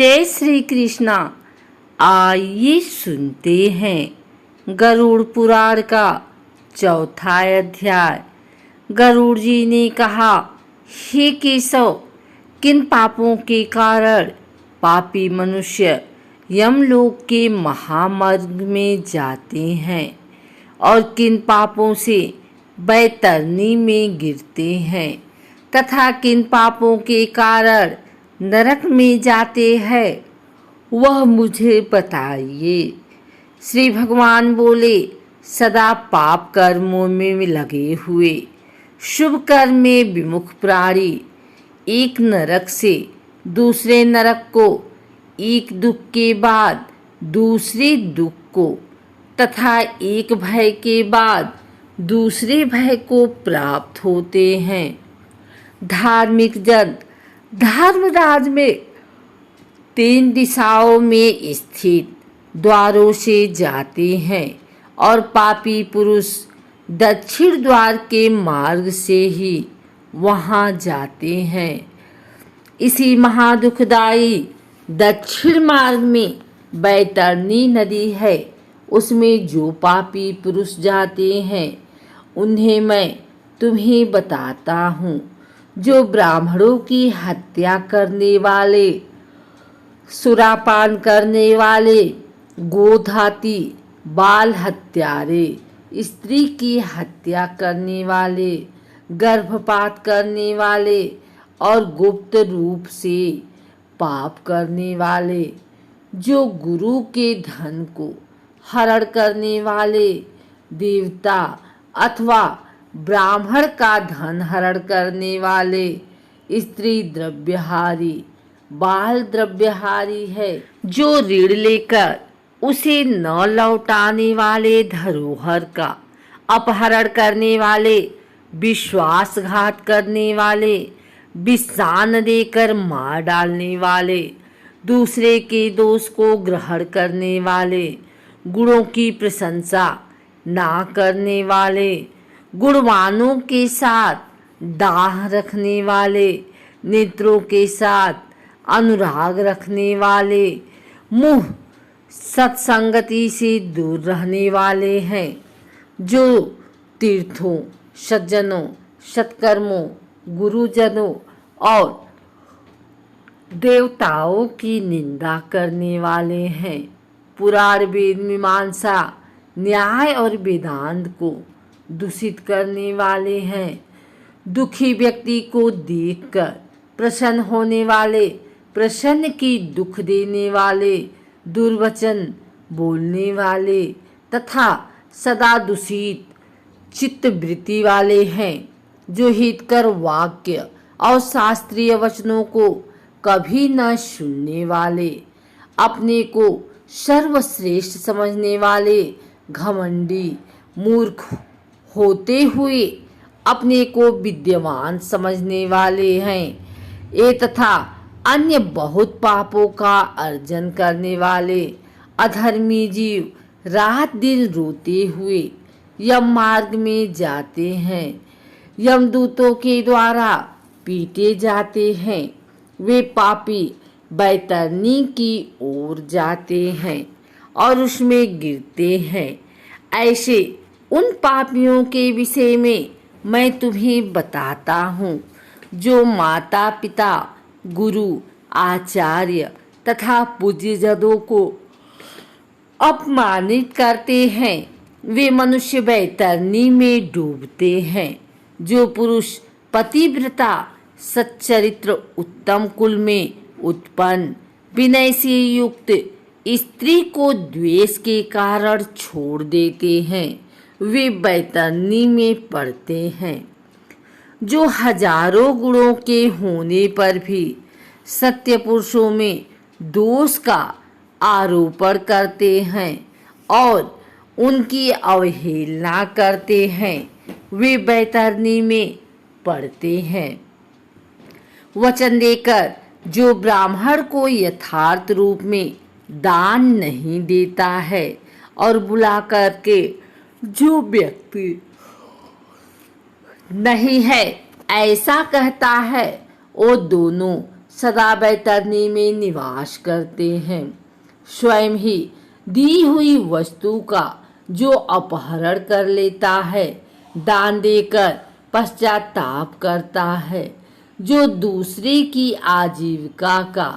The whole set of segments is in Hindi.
जय श्री कृष्णा। आइए सुनते हैं गरुड़ पुराण का चौथा अध्याय। गरुड़ जी ने कहा, हे केशव, किन पापों के कारण पापी मनुष्य यमलोक के महामार्ग में जाते हैं और किन पापों से बैतरनी में गिरते हैं तथा किन पापों के कारण नरक में जाते हैं, वह मुझे बताइए। श्री भगवान बोले, सदा पाप कर्मों में लगे हुए शुभ कर्म में विमुख प्राणी एक नरक से दूसरे नरक को, एक दुख के बाद दूसरे दुख को तथा एक भय के बाद दूसरे भय को प्राप्त होते हैं। धार्मिक जन धर्मराज में 3 दिशाओं में स्थित द्वारों से जाते हैं और पापी पुरुष दक्षिण द्वार के मार्ग से ही वहां जाते हैं। इसी महादुखदायी दक्षिण मार्ग में बैतरनी नदी है। उसमें जो पापी पुरुष जाते हैं उन्हें मैं तुम्हें बताता हूँ। जो ब्राह्मणों की हत्या करने वाले, सुरापान करने वाले, गोधाती, बाल हत्यारे, स्त्री की हत्या करने वाले, गर्भपात करने वाले और गुप्त रूप से पाप करने वाले, जो गुरु के धन को हरण करने वाले, देवता अथवा ब्राह्मण का धन हरण करने वाले, स्त्री द्रव्यहारी, बाल द्रव्यहारी है, जो ऋण लेकर उसे न लौटाने वाले, धरोहर का अपहरण करने वाले, विश्वासघात करने वाले, विषान देकर मार डालने वाले, दूसरे के दोष को ग्रहण करने वाले, गुणों की प्रशंसा ना करने वाले, गुणवानों के साथ दाह रखने वाले, नेत्रों के साथ अनुराग रखने वाले, मुंह सत्संगति से दूर रहने वाले हैं, जो तीर्थों, सज्जनों, सत्कर्मों, गुरुजनों और देवताओं की निंदा करने वाले हैं, पुराण वेद मीमांसा, न्याय और वेदांत को दूषित करने वाले हैं, दुखी व्यक्ति को देखकर प्रसन्न होने वाले, प्रसन्न की दुख देने वाले, दुर्वचन बोलने वाले तथा सदा दूषित चित्तवृत्ति वाले हैं, जो हितकर वाक्य और शास्त्रीय वचनों को कभी न सुनने वाले, अपने को सर्वश्रेष्ठ समझने वाले, घमंडी, मूर्ख होते हुए अपने को विद्वान समझने वाले हैं, ये तथा अन्य बहुत पापों का अर्जन करने वाले अधर्मी जीव रात दिन रोते हुए यम मार्ग में जाते हैं, यमदूतों के द्वारा पीटे जाते हैं। वे पापी बैतरनी की ओर जाते हैं और उसमें गिरते हैं। ऐसे उन पापियों के विषय में मैं तुम्हें बताता हूँ, जो माता पिता, गुरु, आचार्य तथा पूज्यजनों को अपमानित करते हैं। वे मनुष्य बैतरनी में डूबते हैं। जो पुरुष पतिव्रता, सच्चरित्र, उत्तम कुल में उत्पन्न, विनय से युक्त स्त्री को द्वेष के कारण छोड़ देते हैं, वे बैतरनी में पड़ते हैं। जो हजारों गुणों के होने पर भी सत्य पुरुषों में दोष का आरोपण करते हैं और उनकी अवहेलना करते हैं, वे बैतरनी में पड़ते हैं। वचन देकर जो ब्राह्मण को यथार्थ रूप में दान नहीं देता है और बुला करके जो व्यक्ति नहीं है ऐसा कहता है, वो दोनों सदा बैतरणी में निवास करते हैं। स्वयं ही दी हुई वस्तु का जो अपहरण कर लेता है, दान देकर पश्चाताप करता है। जो दूसरे की आजीविका का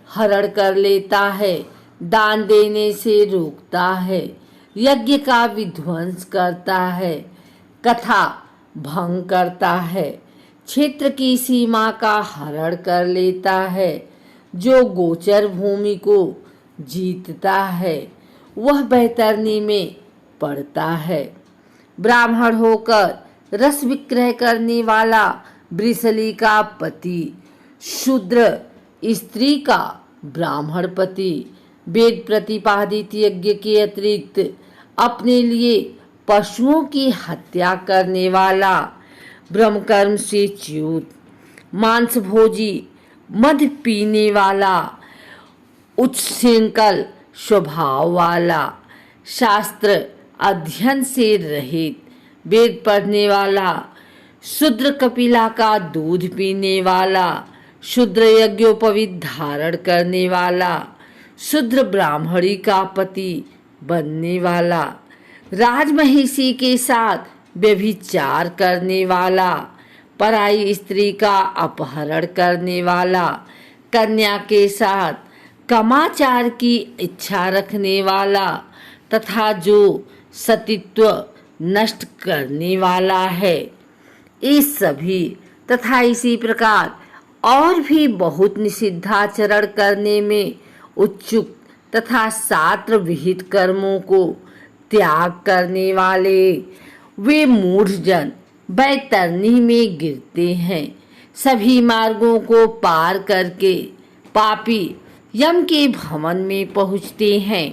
हरण कर लेता है, दान देने से रोकता है, यज्ञ का विध्वंस करता है, कथा भंग करता है, क्षेत्र की सीमा का हरण कर लेता है, जो गोचर भूमि को जीतता है, वह बैतरणी में पड़ता है। ब्राह्मण होकर रस विक्रय करने वाला वृषली का पति, शूद्र स्त्री का ब्राह्मण पति, वेद प्रतिपादित यज्ञ के अतिरिक्त अपने लिए पशुओं की हत्या करने वाला, ब्रह्मकर्म से च्युत, मांस भोजी, मद पीने वाला, उच्छृंखल स्वभाव वाला, शास्त्र अध्ययन से रहित, वेद पढ़ने वाला, शूद्र कपिला का दूध पीने वाला, शूद्र यज्ञोपवीत धारण करने वाला, शूद्र ब्राह्मणी का पति बनने वाला, राजमहिषी के साथ व्यभिचार करने वाला, पराई स्त्री का अपहरण करने वाला, कन्या के साथ कामाचार की इच्छा रखने वाला तथा जो सतीत्व नष्ट करने वाला है, इस सभी तथा इसी प्रकार और भी बहुत निषिद्धाचरण करने में उत्सुक तथा शास्त्र विहित कर्मों को त्याग करने वाले वे मूढ़ जन बैतरणी में गिरते हैं। सभी मार्गों को पार करके पापी यम के भवन में पहुँचते हैं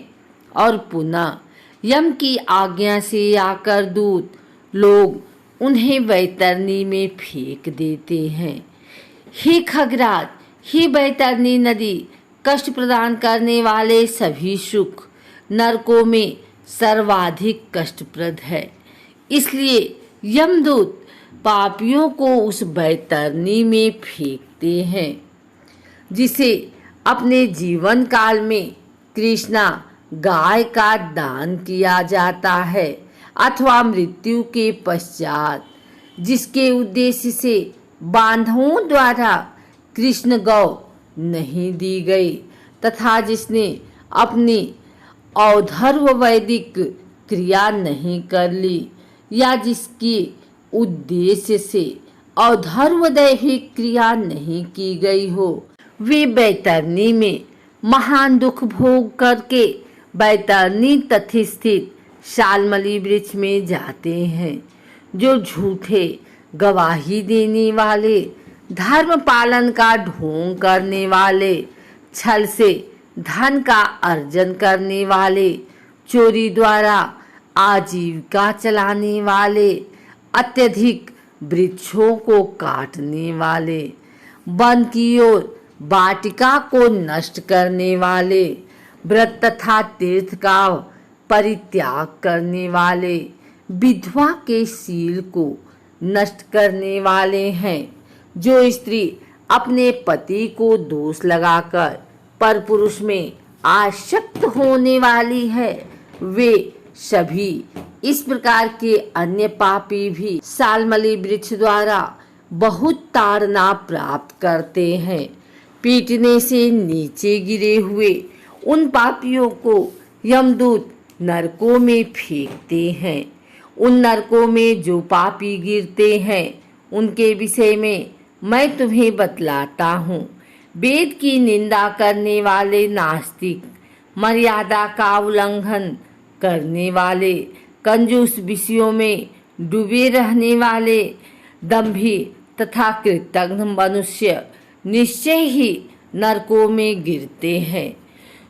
और पुनः यम की आज्ञा से आकर दूत लोग उन्हें बैतरणी में फेंक देते हैं। हे खगराज, हे बैतरणी नदी, कष्ट प्रदान करने वाले सभी सुख नरकों में सर्वाधिक कष्टप्रद है। इसलिए यमदूत पापियों को उस बैतरणी में फेंकते हैं, जिसे अपने जीवन काल में कृष्णा गाय का दान किया जाता है अथवा मृत्यु के पश्चात जिसके उद्देश्य से बांधवों द्वारा कृष्ण गौ नहीं दी गई तथा जिसने अपनी औधर्व वैदिक क्रिया नहीं कर ली या जिसकी उद्देश्य से औधर्व दैहिक क्रिया नहीं की गई हो, वे बैतरणी में महान दुख भोग करके बैतरणी तथिस्थित शालमली वृक्ष में जाते हैं। जो झूठे गवाही देने वाले, धर्म पालन का ढोंग करने वाले, छल से धन का अर्जन करने वाले, चोरी द्वारा आजीविका चलाने वाले, अत्यधिक वृक्षों को काटने वाले, वन की ओर वाटिका को नष्ट करने वाले, व्रत तथा तीर्थ का परित्याग करने वाले, विधवा के शील को नष्ट करने वाले हैं। जो स्त्री अपने पति को दोष लगाकर परपुरुष में आसक्त होने वाली है, वे सभी इस प्रकार के अन्य पापी भी शालमली वृक्ष द्वारा बहुत ताड़ना प्राप्त करते हैं। पीटने से नीचे गिरे हुए उन पापियों को यमदूत नरकों में फेंकते हैं। उन नरकों में जो पापी गिरते हैं उनके विषय में मैं तुम्हें बतलाता हूँ। वेद की निंदा करने वाले नास्तिक, मर्यादा का उल्लंघन करने वाले, कंजूस विषयों में डूबे रहने वाले, दंभी तथा कृतघ्न मनुष्य निश्चय ही नरकों में गिरते हैं।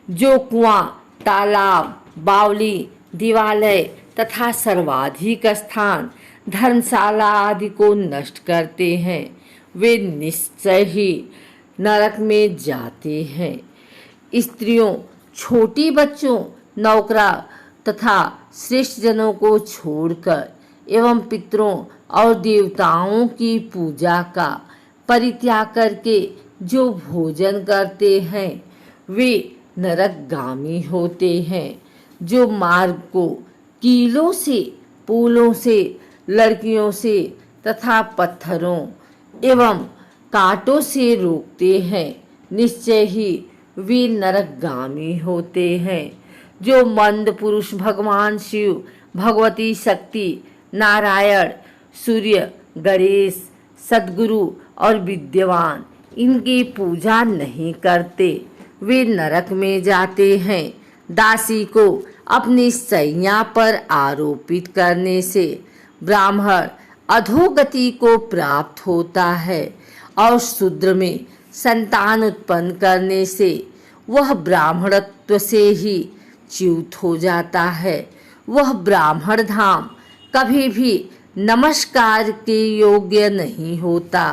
जो कुआं, तालाब, बावली, दिवालय तथा सर्वाधिक स्थान, धर्मशाला आदि को नष्ट करते हैं, वे निश्चय ही नरक में जाते हैं। स्त्रियों, छोटी बच्चों, नौकरा तथा श्रेष्ठ जनों को छोड़कर एवं पितरों और देवताओं की पूजा का परित्याग करके जो भोजन करते हैं वे नरकगामी होते हैं। जो मार्ग को कीलों से, पुलों से, लड़कियों से तथा पत्थरों एवं कांटों से रोकते हैं, निश्चय ही वे नरकगामी होते हैं। जो मंद पुरुष भगवान शिव, भगवती शक्ति, नारायण, सूर्य, गणेश, सद्गुरु और विद्यवान इनकी पूजा नहीं करते, वे नरक में जाते हैं। दासी को अपनी सैया पर आरोपित करने से ब्राह्मण अधोगति को प्राप्त होता है और शूद्र में संतान उत्पन्न करने से वह ब्राह्मणत्व से ही च्युत हो जाता है। वह ब्राह्मण धाम कभी भी नमस्कार के योग्य नहीं होता।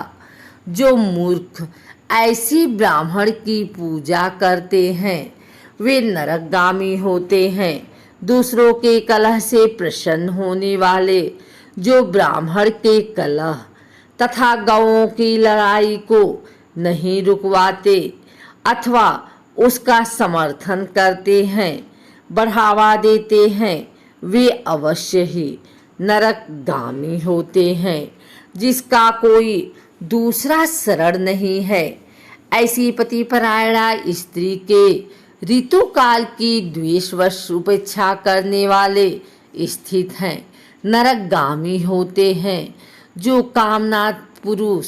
जो मूर्ख ऐसी ब्राह्मण की पूजा करते हैं वे नरकगामी होते हैं। दूसरों के कलह से प्रसन्न होने वाले जो ब्राह्मण के कलह तथा गौओं की लड़ाई को नहीं रुकवाते अथवा उसका समर्थन करते हैं, बढ़ावा देते हैं, वे अवश्य ही नरकगामी होते हैं। जिसका कोई दूसरा शरण नहीं है, ऐसी पतिपरायणा स्त्री के ऋतुकाल की द्वेषवश उपेक्षा करने वाले स्थित हैं, नरकगामी होते हैं। जो कामना पुरुष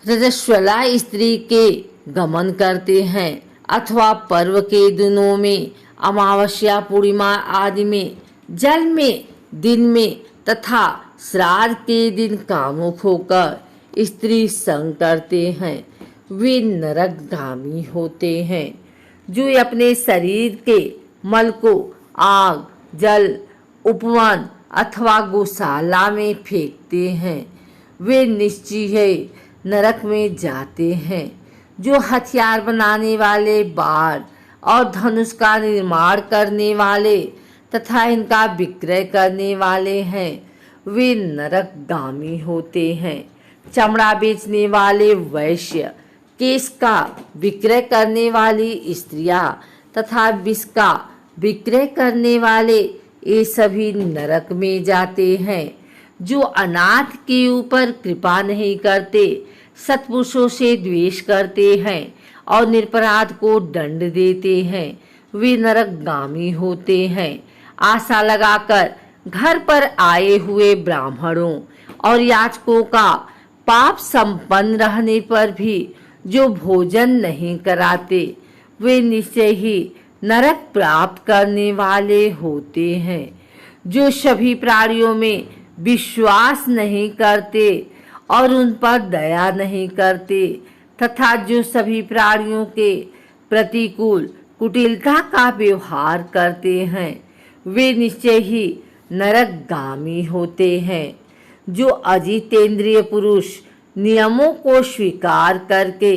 रजस्वला स्त्री के गमन करते हैं अथवा पर्व के दिनों में, अमावस्या, पूर्णिमा आदि में, जल में, दिन में तथा श्राद्ध के दिन कामुक होकर स्त्री संग करते हैं, वे नरकगामी होते हैं। जो अपने शरीर के मल को आग, जल, उपवन अथवा गौशाला में फेंकते हैं, वे निश्चय नरक में जाते हैं। जो हथियार बनाने वाले, बाण और धनुष का निर्माण करने वाले तथा इनका विक्रय करने वाले हैं, वे नरकगामी होते हैं। चमड़ा बेचने वाले वैश्य, केश का विक्रय करने वाली स्त्रियां तथा विष का विक्रय करने वाले ये सभी नरक में जाते हैं। जो अनाथ के ऊपर कृपा नहीं करते, सत्पुरुषों से द्वेष करते हैं और निरपराध को दंड देते हैं, वे नरकगामी होते हैं। आशा लगाकर घर पर आए हुए ब्राह्मणों और याचकों का पाप संपन्न रहने पर भी जो भोजन नहीं कराते, वे निश्चय ही नरक प्राप्त करने वाले होते हैं। जो सभी प्राणियों में विश्वास नहीं करते और उन पर दया नहीं करते तथा जो सभी प्राणियों के प्रतिकूल कुटिलता का व्यवहार करते हैं, वे निश्चय ही नरकगामी होते हैं। जो अजितेंद्रिय पुरुष नियमों को स्वीकार करके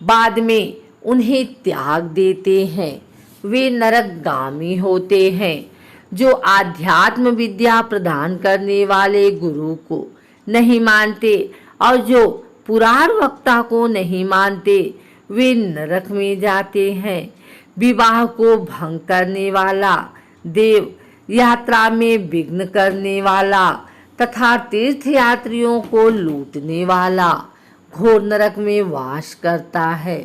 बाद में उन्हें त्याग देते हैं, वे नरकगामी होते हैं। जो आध्यात्म विद्या प्रदान करने वाले गुरु को नहीं मानते और जो पुराण वक्ता को नहीं मानते, वे नरक में जाते हैं। विवाह को भंग करने वाला, देव यात्रा में विघ्न करने वाला तथा तीर्थयात्रियों को लूटने वाला घोर नरक में वास करता है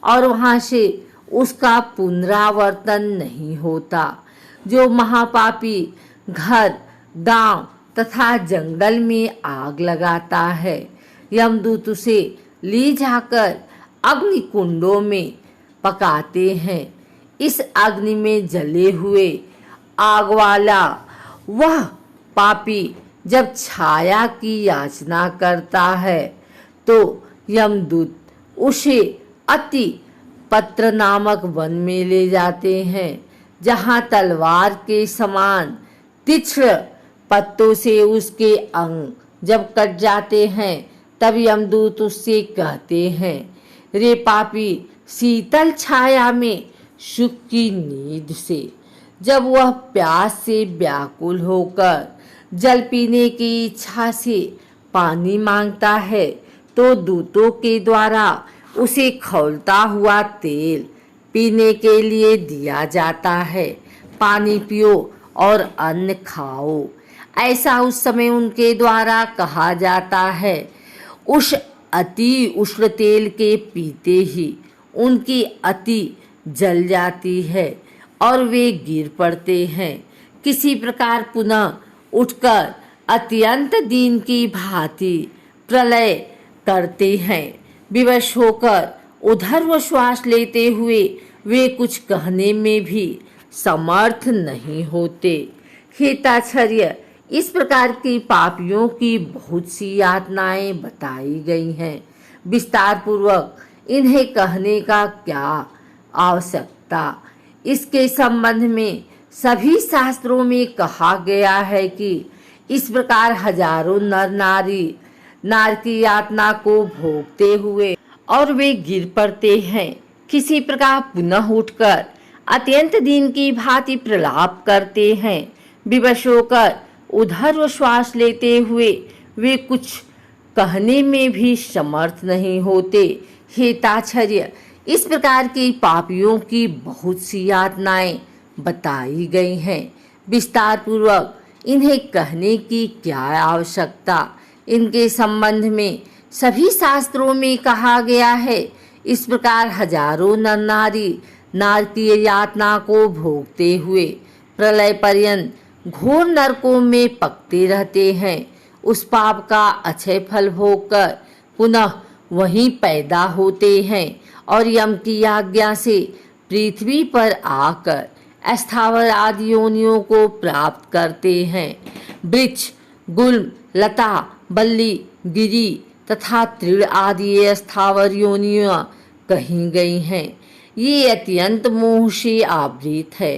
और वहाँ से उसका पुनरावर्तन नहीं होता। जो महापापी घर, गांव तथा जंगल में आग लगाता है, यमदूत उसे ले जाकर अग्नि कुंडों में पकाते हैं। इस अग्नि में जले हुए आग वाला वह पापी जब छाया की याचना करता है तो यमदूत उसे अति पत्र नामक वन में ले जाते हैं, जहाँ तलवार के समान तीक्ष्ण पत्तों से उसके अंग जब कट जाते हैं, तब यमदूत उससे कहते हैं, रे पापी, शीतल छाया में सुख की नींद से जब वह प्यास से व्याकुल होकर जल पीने की इच्छा से पानी मांगता है, तो दूतों के द्वारा उसे खौलता हुआ तेल पीने के लिए दिया जाता है। पानी पियो और अन्न खाओ, ऐसा उस समय उनके द्वारा कहा जाता है। उस अति उष्ण तेल के पीते ही उनकी अति जल जाती है और वे गिर पड़ते हैं। किसी प्रकार पुनः उठकर अत्यंत दीन की भांति प्रलय करते हैं। विवश होकर उधर्व श्वास लेते हुए वे कुछ कहने में भी समर्थ नहीं होते। हे तात्पर्य, इस प्रकार की पापियों की बहुत सी यातनाएं बताई गई हैं। विस्तार पूर्वक इन्हें कहने का क्या आवश्यकता। इसके संबंध में सभी शास्त्रों में कहा गया है कि इस प्रकार हजारों नर नार की यातना को भोगते हुए और वे गिर पड़ते हैं। किसी प्रकार पुनः उठकर अत्यंत दीन की भांति प्रलाप करते हैं। विवश होकर उधर्व श्वास लेते हुए वे कुछ कहने में भी समर्थ नहीं होते। हे तात्पर्य, इस प्रकार की पापियों की बहुत सी यातनाएं बताई गई हैं। विस्तार पूर्वक इन्हें कहने की क्या आवश्यकता। इनके संबंध में सभी शास्त्रों में कहा गया है। इस प्रकार हजारों नार की यातना को भोगते हुए प्रलय पर्यंत घोर नरकों में पकते रहते हैं। उस पाप का अक्षय फल भोगकर पुनः वहीं पैदा होते हैं और यम की आज्ञा से पृथ्वी पर आकर स्थावर आदि योनियों को प्राप्त करते हैं। वृक्ष, गुल्म, लता, बल्ली, गिरी तथा तृण आदि स्थावर योनियां कही गई हैं। ये अत्यंत मोह से आवृत है।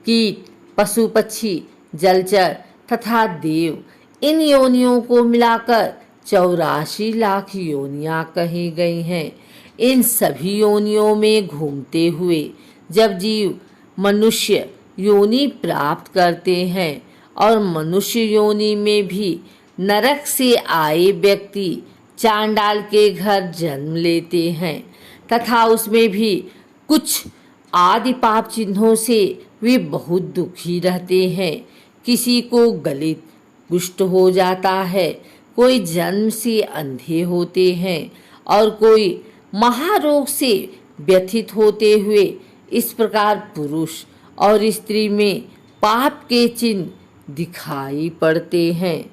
कीट, पशु पक्षी, जलचर तथा देव, इन योनियों को मिलाकर 84 लाख योनियां कही गई हैं। इन सभी योनियों में घूमते हुए जब जीव मनुष्य योनि प्राप्त करते हैं और मनुष्य योनि में भी नरक से आए व्यक्ति चांडाल के घर जन्म लेते हैं तथा उसमें भी कुछ आदि पाप चिन्हों से वे बहुत दुखी रहते हैं। किसी को गलित कुष्ठ हो जाता है, कोई जन्म से अंधे होते हैं और कोई महारोग से व्यथित होते हुए इस प्रकार पुरुष और स्त्री में पाप के चिन्ह दिखाई पड़ते हैं।